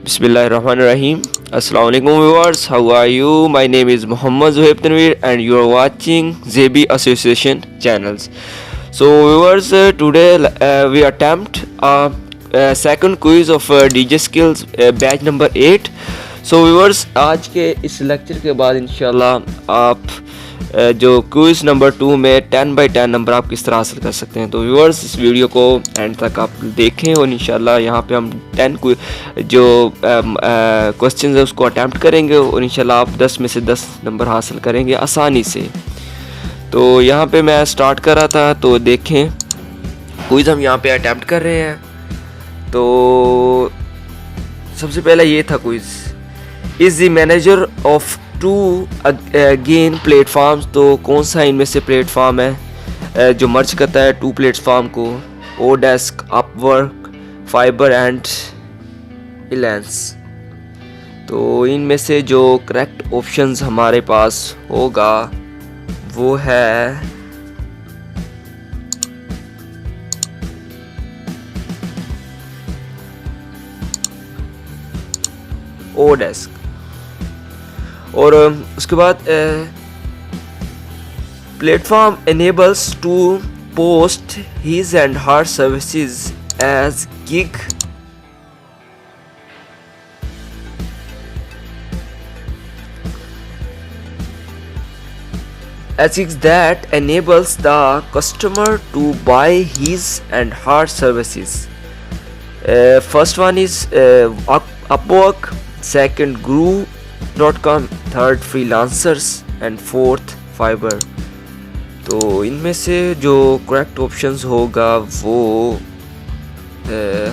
Bismillahirrahmanirrahim. Assalamu alaikum viewers. How are you? My name is Muhammad Zuhaib Tanveer and you are watching ZB Association channels. So viewers, today we attempt a second quiz of DJ Skills batch number 8. So viewers, आज के इस lecture के बाद इंशाल्लाह आप जो quiz number 2 में 10 by 10 number आप किस तरह हासिल कर सकते हैं। तो व्यूअर्स, इस वीडियो को एंड तक आप देखें और इंशाल्लाह यहाँ पे हम 10 जो क्वेश्चंस है उसको अटैम्प्ट करेंगे और इंशाल्लाह आप 10 में से 10 नंबर हासिल करेंगे आसानी से। तो यहाँ पे मैं स्टार्ट कर रहा था, तो देखें क्विज़ हम यहाँ पे अटैम्प्ट कर रहे हैं। तो सबसे पहला ये था quiz, is the manager of two again platforms. तो कौन सा इनमें से प्लेटफार्म है जो मर्ज करता है टू प्लेटफार्म को, ओडेस्क, अपवर्क, फाइबर एंड इलेंस। तो इनमें से जो करेक्ट ऑप्शंस हमारे पास होगा वो है ओडेस्क। और उसके बाद platform enables to post his and her services as gig that enables the customer to buy his and her services. First one is Upwork, second Guru.com, third freelancers and fourth fibre. तो इनमें से जो correct options होगा वो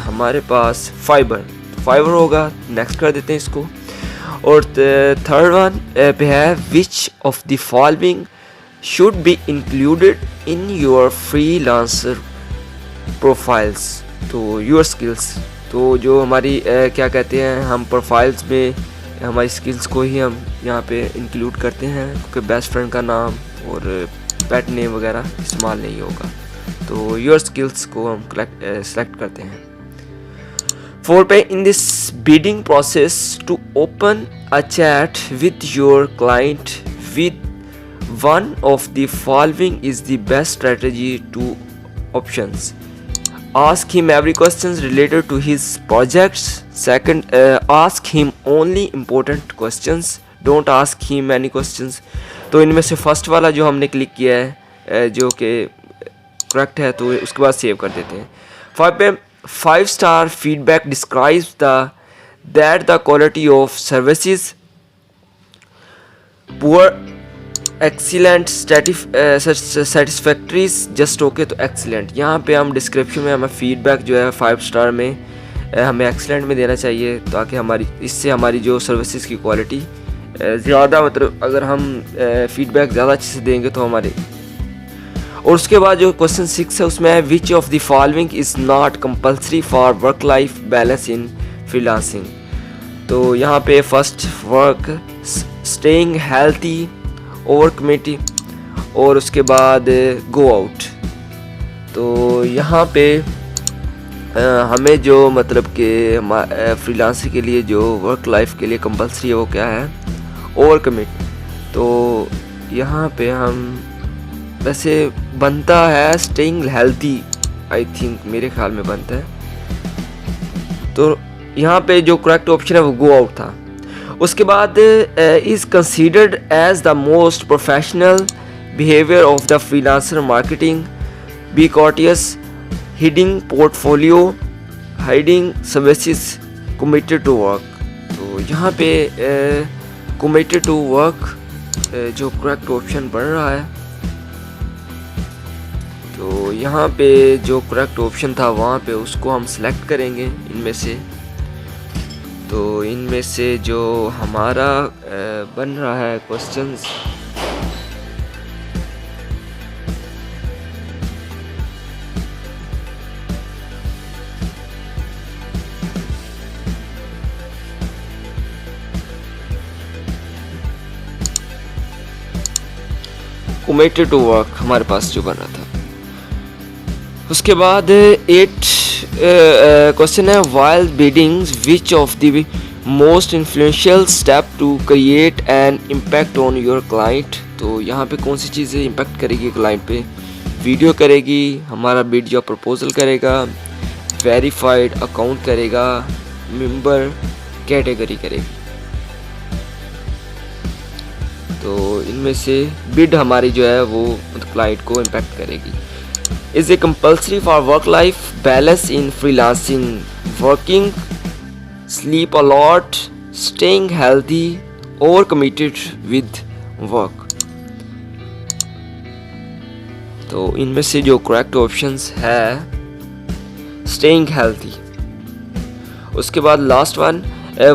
हमारे पास fibre होगा। Next कर देते हैं इसको। और थर्ड वन पे है, विच of the following should be included in your freelancer profiles. तो योर स्किल्स, तो जो हमारी क्या कहते हैं, हम प्रोफाइल्स में हमारी स्किल्स को ही हम यहाँ पे इंक्लूड करते हैं, क्योंकि बेस्ट फ्रेंड का नाम और पेट नेम वगैरह इस्तेमाल नहीं होगा। तो योर स्किल्स को हम सेलेक्ट करते हैं। 4 पे, in this bidding process to open a chat with your client with one of the following is the best strategy two options. Ask him every questions related to his projects. Second, ask him only important questions. Don't ask him any questions. तो इनमें से first वाला जो हमने click किया है जो कि करेक्ट है, तो उसके बाद सेव कर देते हैं। 5 पे, 5 star feedback describes that the quality of services, poor, excellent, satisfactory, just okay. तो एक्सीलेंट, यहाँ पे हम डिस्क्रिप्शन में हमें फीडबैक जो है 5 स्टार में हमें एक्सीलेंट में देना चाहिए, ताकि इससे हमारी जो सर्विसेज की क्वालिटी ज़्यादा, मतलब अगर हम फीडबैक ज़्यादा अच्छे से देंगे तो हमारे। और उसके बाद जो क्वेश्चन 6 है उसमें है, विच of the following is not compulsory for work life balance in freelancing. तो यहाँ पे first, work, staying healthy, over committee, और उसके बाद गो आउट। तो यहाँ पे हमें जो मतलब कि फ्रीलांसर के लिए जो वर्क लाइफ के लिए कंपल्सरी है वो क्या है, ओवर कमिट। तो यहाँ पे हम वैसे बनता है स्टेइंग हेल्थी, आई थिंक मेरे ख्याल में बनता है। तो यहाँ पे जो करेक्ट ऑप्शन है वो गो आउट था। उसके बाद is considered as the most professional behaviour of the freelancer marketing, be cautious, hiding portfolio, hiding services, committed to work. तो यहाँ पे कमिटेड टू वर्क जो करेक्ट ऑप्शन बन रहा है। तो यहाँ पे जो करेक्ट ऑप्शन था वहाँ पे उसको हम सेलेक्ट करेंगे इनमें से। तो इनमें से जो हमारा बन रहा है क्वेश्चंस, कमिटेड टू वर्क हमारे पास जो बना था। उसके बाद 8 क्वेश्चन है, while biddings which of the most influential step to create an impact on your client. तो यहाँ पे कौन सी चीज़ें इम्पैक्ट करेगी क्लाइंट पे? वीडियो करेगी, हमारा बिड जॉब प्रपोजल करेगा, वेरीफाइड अकाउंट करेगा, मेंबर कैटेगरी करेगी। तो इनमें से बिड हमारी जो है वो क्लाइंट को इम्पैक्ट करेगी। Is a compulsory for work life balance in freelancing, working, sleep a lot, staying healthy or committed with work। तो इनमें से जो करेक्ट ऑप्शंस है staying healthy। उसके बाद last one,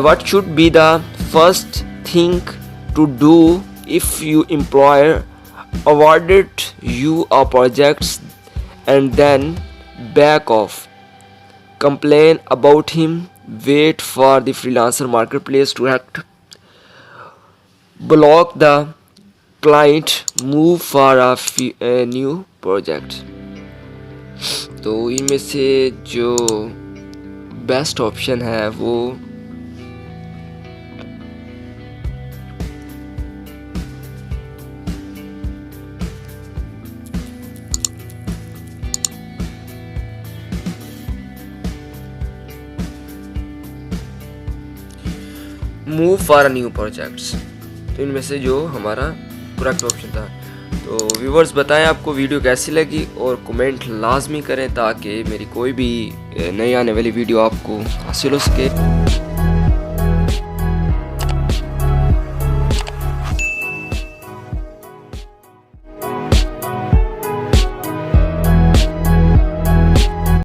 what should be the first thing to do if you employer awarded you a project and then back off, complain about him, wait for the freelancer marketplace to act, block the client, move for a new project। तो इनमें से जो best option है वो move for new projects. तो इनमें से जो हमारा करेक्ट ऑप्शन था। तो व्यूवर्स बताएं आपको वीडियो कैसी लगी और कमेंट लाजमी करें ताकि मेरी कोई भी नई आने वाली वीडियो आपको हासिल हो सके।